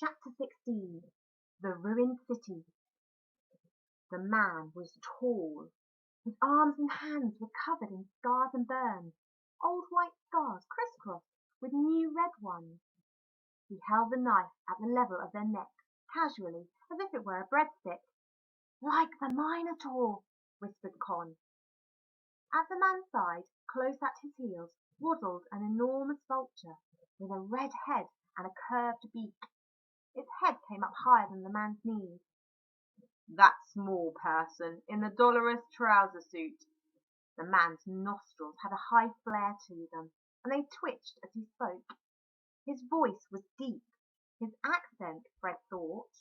Chapter 16. The Ruined City. The man was tall. His arms and hands were covered in scars and burns, old white scars crisscrossed with new red ones. He held the knife at the level of their necks, casually, as if it were a breadstick. "Like the Minotaur," whispered Con. At the man's side, close at his heels, waddled an enormous vulture, with a red head and a curved beak. Its head came up higher than the man's knees. "That small person in the dolorous trouser suit." The man's nostrils had a high flare to them, and they twitched as he spoke. His voice was deep. His accent, Fred thought,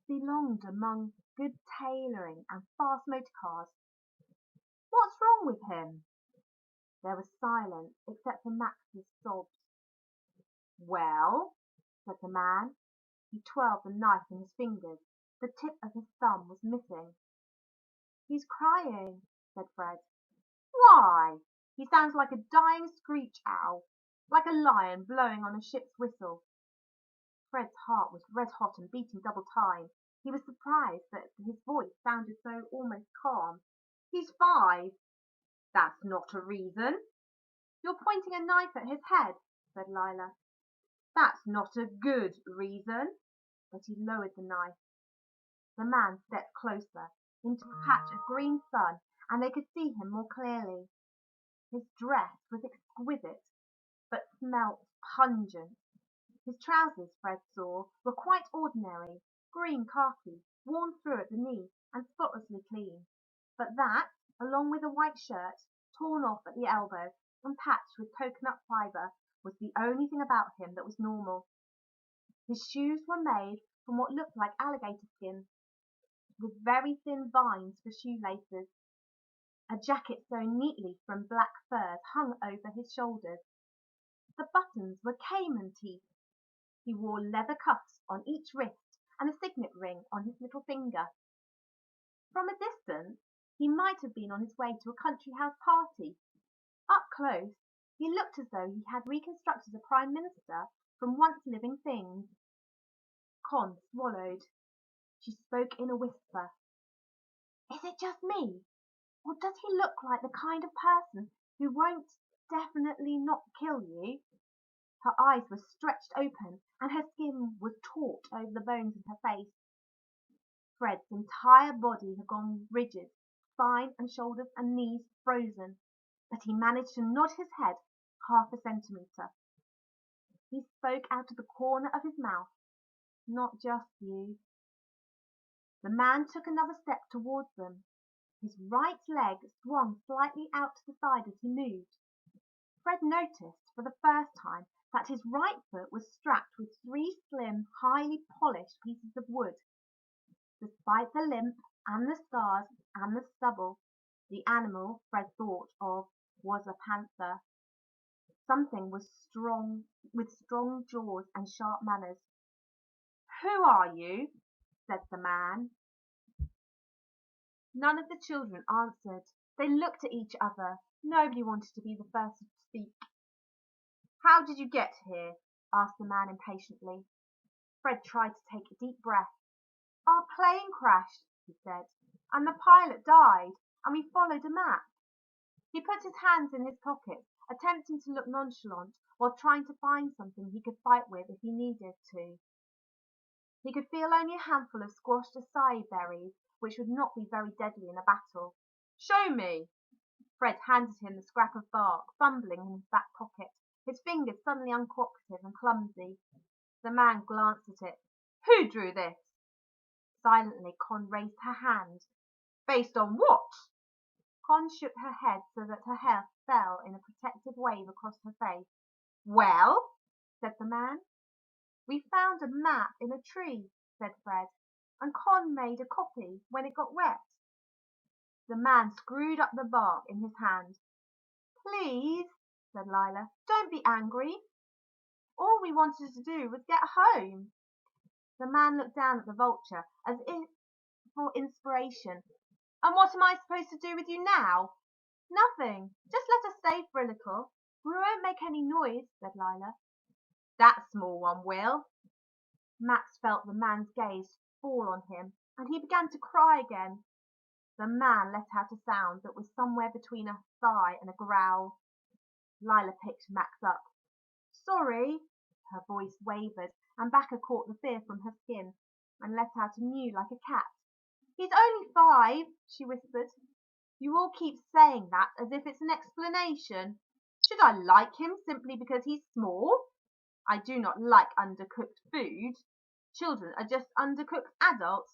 belonged among good tailoring and fast motor cars. "What's wrong with him?" There was silence, except for Max's sobs. "Well," said the man. He twirled the knife in his fingers. The tip of his thumb was missing. "He's crying," said Fred. "Why? He sounds like a dying screech owl, like a lion blowing on a ship's whistle." Fred's heart was red hot and beating double time. He was surprised that his voice sounded so almost calm. "He's 5. That's not a reason." "You're pointing a knife at his head," said Lila. "That's not a good reason." But he lowered the knife. The man stepped closer, into a patch of green sun, and they could see him more clearly. His dress was exquisite, but smelt pungent. His trousers, Fred saw, were quite ordinary, green khaki, worn through at the knee and spotlessly clean. But that, along with a white shirt, torn off at the elbow and patched with coconut fibre, was the only thing about him that was normal. His shoes were made from what looked like alligator skin, with very thin vines for shoelaces. A jacket sewn neatly from black furs hung over his shoulders. The buttons were caiman teeth. He wore leather cuffs on each wrist and a signet ring on his little finger. From a distance, he might have been on his way to a country house party. Up close, he looked as though he had reconstructed a prime minister from once living things. Con swallowed. She spoke in a whisper. "Is it just me? Or does he look like the kind of person who won't definitely not kill you?" Her eyes were stretched open, and her skin was taut over the bones of her face. Fred's entire body had gone rigid, spine and shoulders and knees frozen, but he managed to nod his head half a centimetre. He spoke out of the corner of his mouth. "Not just you." The man took another step towards them. His right leg swung slightly out to the side as he moved. Fred noticed for the first time that his right foot was strapped with 3 slim, highly polished pieces of wood. Despite the limp and the scars and the stubble, the animal Fred thought of was a panther. Something was strong, with strong jaws and sharp manners. "Who are you?" said the man. None of the children answered. They looked at each other. Nobody wanted to be the first to speak. "How did you get here?" asked the man impatiently. Fred tried to take a deep breath. "Our plane crashed," he said, "and the pilot died, and we followed a map." He put his hands in his pockets, attempting to look nonchalant while trying to find something he could fight with if he needed to. He could feel only a handful of squashed acai berries, which would not be very deadly in a battle. "Show me." Fred handed him the scrap of bark, fumbling in his back pocket, his fingers suddenly uncooperative and clumsy. The man glanced at it. "Who drew this?" Silently, Con raised her hand. "Based on what?" Con shook her head so that her hair fell in a protective wave across her face. "Well?" said the man. "We found a map in a tree," said Fred, "and Con made a copy when it got wet." The man screwed up the bark in his hand. "Please," said Lila, "don't be angry. All we wanted to do was get home." The man looked down at the vulture as if for inspiration. "And what am I supposed to do with you now?" "Nothing. Just let us stay for a little. We won't make any noise," said Lila. That small one will. Max felt the man's gaze fall on him, and he began to cry again. The man let out a sound that was somewhere between a sigh and a growl. Lila picked Max up. Sorry. Her voice wavered, and Backer caught the fear from her skin and let out a mew like a cat. He's only 5, she whispered. You all keep saying that as if it's an explanation. Should I like him simply because he's small? I do not like undercooked food. Children are just undercooked adults.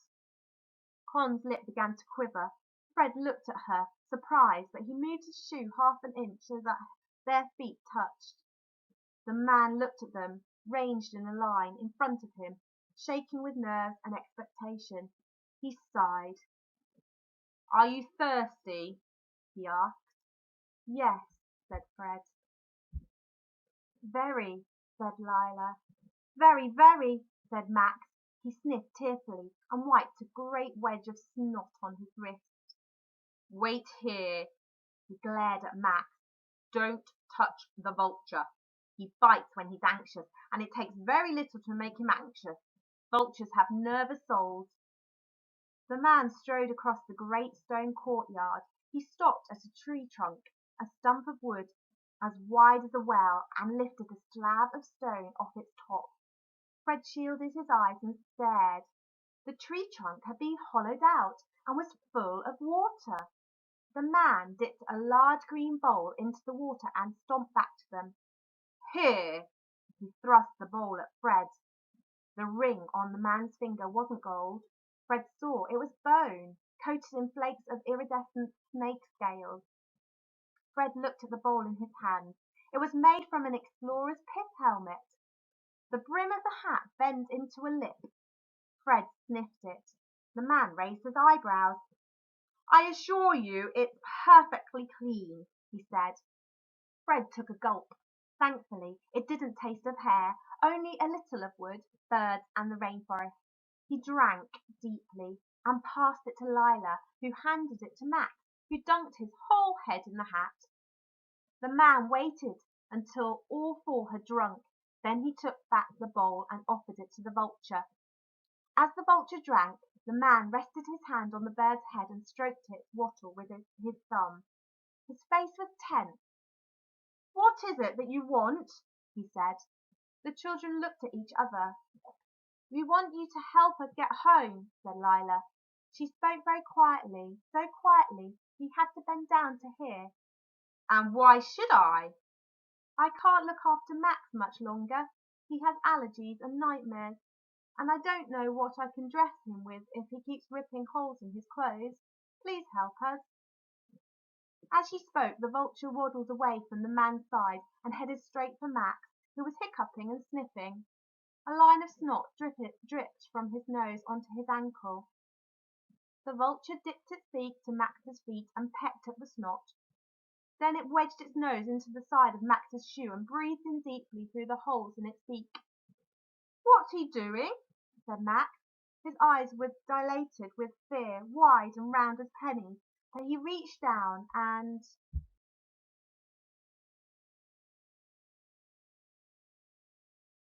Con's lip began to quiver. Fred looked at her, surprised, but he moved his shoe half an inch so that their feet touched. The man looked at them, ranged in a line in front of him, shaking with nerves and expectation. He sighed. Are you thirsty? He asked. Yes, said Fred. Very, said Lila. Very, very, said Max. He sniffed tearfully and wiped a great wedge of snot on his wrist. Wait here. He glared at Max. Don't touch the vulture. He bites when he's anxious, and it takes very little to make him anxious. Vultures have nervous souls. The man strode across the great stone courtyard. He stopped at a tree trunk, a stump of wood as wide as a well, and lifted a slab of stone off its top. Fred shielded his eyes and stared. The tree trunk had been hollowed out and was full of water. The man dipped a large green bowl into the water and stomped back to them. Here! He thrust the bowl at Fred. The ring on the man's finger wasn't gold. Fred saw it was bone, coated in flakes of iridescent snake scales. Fred looked at the bowl in his hand. It was made from an explorer's pith helmet. The brim of the hat bent into a lip. Fred sniffed it. The man raised his eyebrows. I assure you it's perfectly clean, he said. Fred took a gulp. Thankfully, it didn't taste of hair, only a little of wood, birds, and the rainforest. He drank deeply and passed it to Lila, who handed it to Max, who dunked his whole head in the hat. The man waited until all 4 had drunk. Then he took back the bowl and offered it to the vulture. As the vulture drank, the man rested his hand on the bird's head and stroked its wattle with his thumb. His face was tense. What is it that you want? He said. The children looked at each other. We want you to help us get home, said Lila. She spoke very quietly, so quietly he had to bend down to hear. And why should I? I can't look after Max much longer. He has allergies and nightmares, and I don't know what I can dress him with if he keeps ripping holes in his clothes. Please help us. As she spoke, the vulture waddled away from the man's side and headed straight for Max, who was hiccuping and sniffing. A line of snot dripped from his nose onto his ankle. The vulture dipped its beak to Max's feet and pecked at the snot. Then it wedged its nose into the side of Max's shoe and breathed in deeply through the holes in its beak. What's he doing? Said Max. His eyes were dilated with fear, wide and round as pennies, but he reached down and